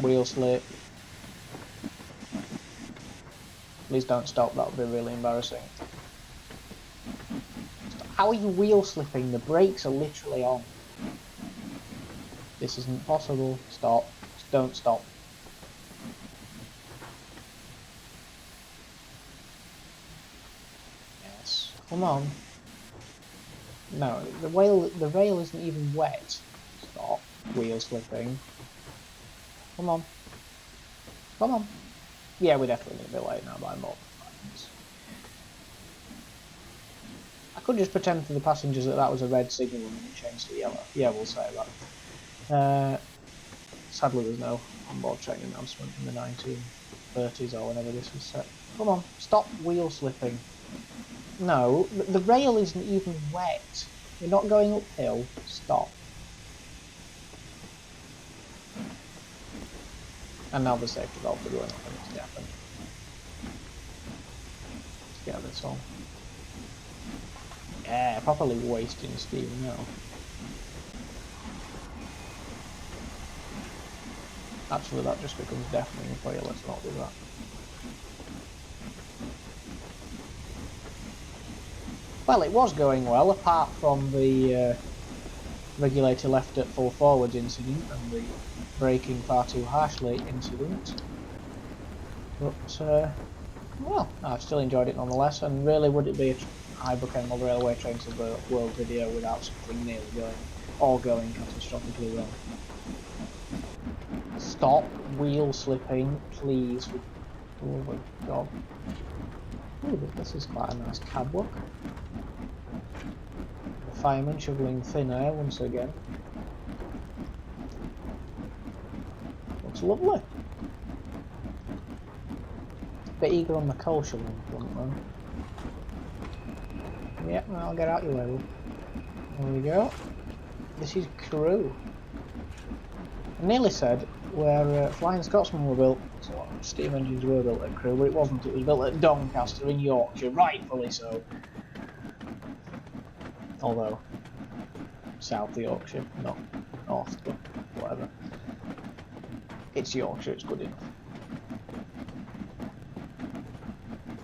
Wheel slip. Please don't stop, that would be really embarrassing. How are you wheel slipping? The brakes are literally on. This isn't possible. Stop. Just don't stop. Yes. Come on. No, the rail isn't even wet. Stop. Wheel slipping. Come on. Come on. Yeah, we're definitely going to be late now by more than 5 minutes. I could just pretend for the passengers that was a red signal and then it changed to yellow. Yeah, we'll say that. Sadly, there's no onboard train announcement in the 1930s or whenever this was set. Come on, stop wheel slipping. No, the rail isn't even wet. You're not going uphill. Stop. And now the safety valve are going off and it's deafened. Let's get this on. Yeah, properly wasting steam now. Actually, that just becomes deafening for you. Let's not do that. Well, it was going well, apart from the regulator left at full forwards incident and the braking far too harshly incident. But, well, I've still enjoyed it nonetheless, and really would it be a high bookend railway train to the world video without something nearly going catastrophically wrong. Stop wheel slipping, please. Oh my god. Ooh, this is quite a nice cab look. The fireman shoveling thin air once again. Looks lovely. Bit eager on the coal shoveling front though. Yeah, well, I'll get out your way. There we go. This is Crewe. I nearly said where Flying Scotsman were built, so steam engines were built at Crewe, but it wasn't. It was built at Doncaster in Yorkshire, rightfully so. Although, South Yorkshire, not North, but whatever. It's Yorkshire, it's good enough.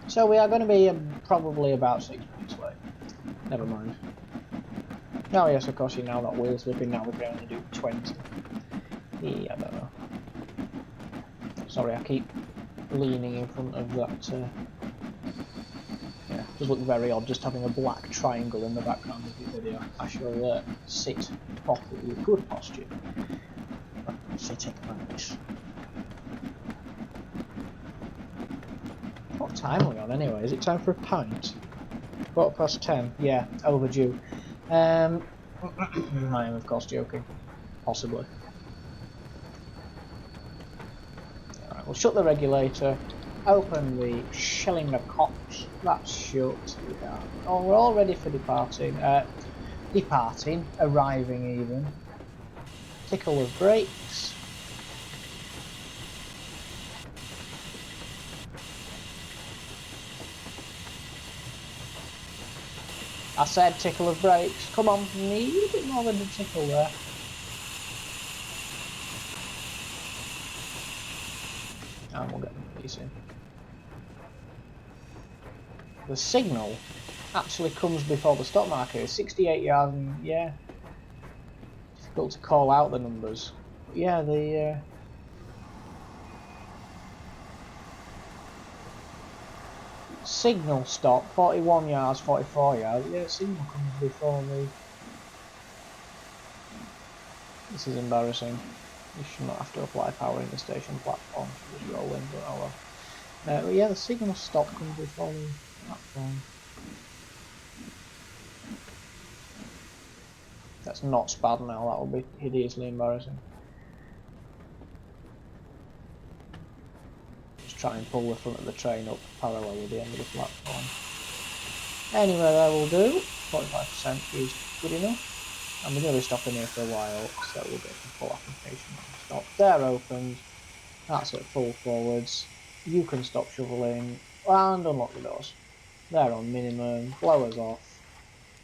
So we are going to be probably about 6 minutes late. Never mind. Oh yes, of course, you're now not wheel slipping, now we can only do 20. Yeah, I don't know. Sorry, I keep leaning in front of that. Yeah, does look very odd just having a black triangle in the background of your video. I shall sit properly with good posture. Sitting like this. What time are we on anyway? Is it time for a pint? 10:15. Yeah, overdue. I am of course joking. Possibly. Alright, we'll shut the regulator. Open the Schillinger Cox. That's shut. Yeah. Oh, we're all ready for departing. Arriving even. Tickle of brakes. I said tickle of brakes. Come on, need a bit more than a tickle there. And we'll get the police in. The signal actually comes before the stop marker. 68 yards, and yeah, difficult to call out the numbers. But yeah, the signal stop 41 yards, 44 yards. Yeah, signal comes before the. This is embarrassing. You should not have to apply power in the station platform. Just roll in, but oh well. But yeah, the signal stop comes before the platform. That's not spad now, that will be hideously embarrassing. Just try and pull the front of the train up parallel with the end of the platform. Anyway, that will do. 45% is good enough. And we're going to be stopping here for a while, so we'll get the full application. Stop. They're opened. That's at full forwards. You can stop shoveling and unlock the doors. They're on minimum. Blowers off.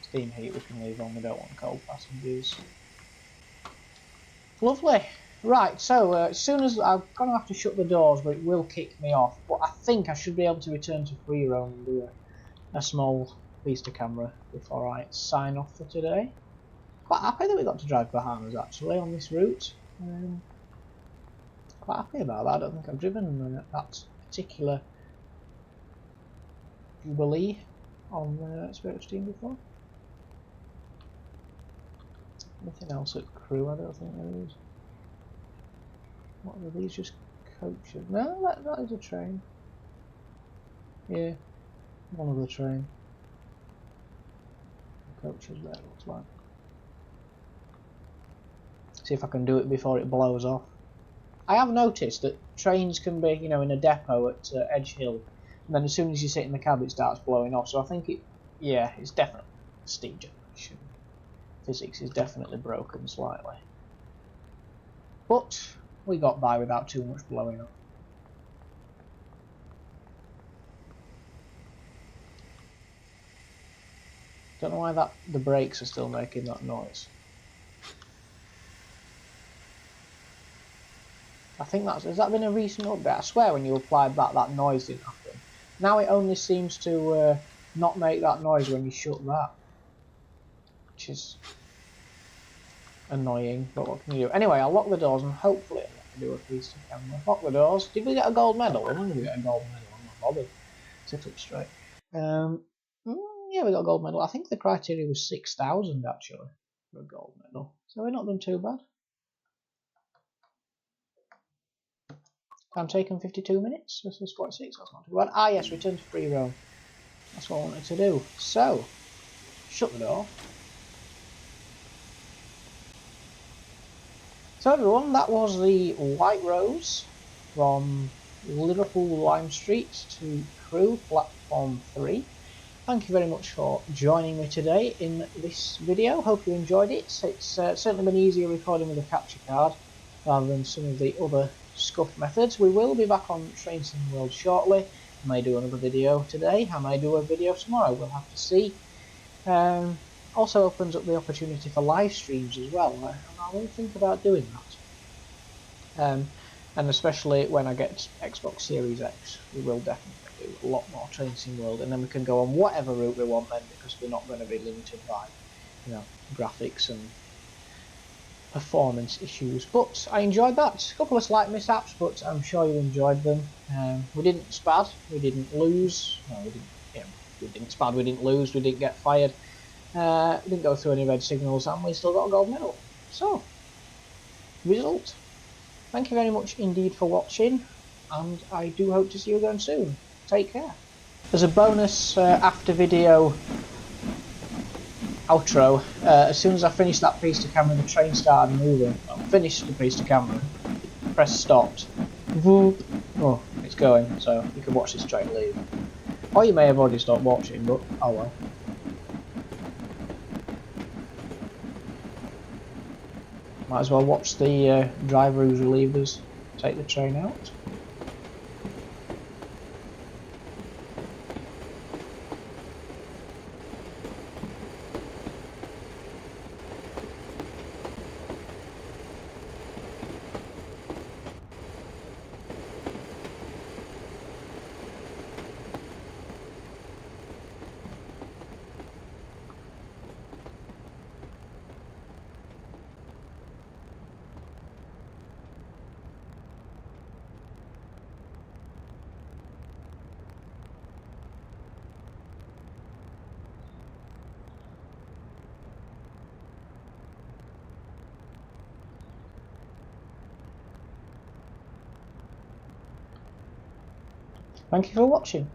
Steam heat we can leave on. We don't want cold passengers. Lovely. Right, so as soon as I'm going to have to shut the doors, but it will kick me off. But I think I should be able to return to free roam and do a small Vista camera before I sign off for today. Quite happy that we got to drive Bahamas actually on this route. Quite happy about that. I don't think I've driven that particular Jubilee on Spirit of Steam before. Nothing else at Crewe, I don't think there is. What are these? Just coaches? No, that is a train. Yeah, one of the train. Coaches there, looks like. See if I can do it before it blows off. I have noticed that trains can be, you know, in a depot at Edge Hill, and then as soon as you sit in the cab it starts blowing off, so I think it's definitely steam generation. Physics is definitely broken slightly. But we got by without too much blowing off. Don't know why the brakes are still making that noise. I think has that been a recent update? I swear when you applied that noise didn't happen. Now it only seems to not make that noise when you shut that. Which is annoying, but what can you do? Anyway, I'll lock the doors and hopefully I can do a piece of camera. Lock the doors. Did we get a gold medal? I'm not going to get a gold medal, I'm not bothered. Sit up straight. Yeah, we got a gold medal. I think the criteria was 6,000 actually for a gold medal. So we're not done too bad. Time taken 52 minutes. This is 46, that's not too bad. Ah yes, return to free roam. That's what I wanted to do. So, shut the door. So everyone, that was the White Rose from Liverpool Lime Street to Crewe, platform 3. Thank you very much for joining me today in this video. Hope you enjoyed it. It's certainly been easier recording with a capture card rather than some of the other scuff methods. We will be back on Train Sim World shortly. I may do another video today, I may do a video tomorrow, we'll have to see. Also opens up the opportunity for live streams as well, and I will think about doing that. And especially when I get Xbox Series X, we will definitely do a lot more Train Sim World, and then we can go on whatever route we want then, because we're not going to be limited by, you know, graphics and performance issues. But I enjoyed that. A couple of slight mishaps, but I'm sure you enjoyed them. We didn't spad, we didn't lose. No, we didn't. Yeah, we didn't spad, we didn't lose, we didn't get fired. We didn't go through any red signals, and we still got a gold medal. So, result. Thank you very much indeed for watching, and I do hope to see you again soon. Take care. As a bonus after video outro, as soon as I finished that piece to camera, the train started moving. Well, finished the piece to camera, press stopped. Whoop. Oh, it's going, so you can watch this train leave. Or you may have already stopped watching, but oh well. Might as well watch the driver who's relieved us take the train out. Thank you for watching.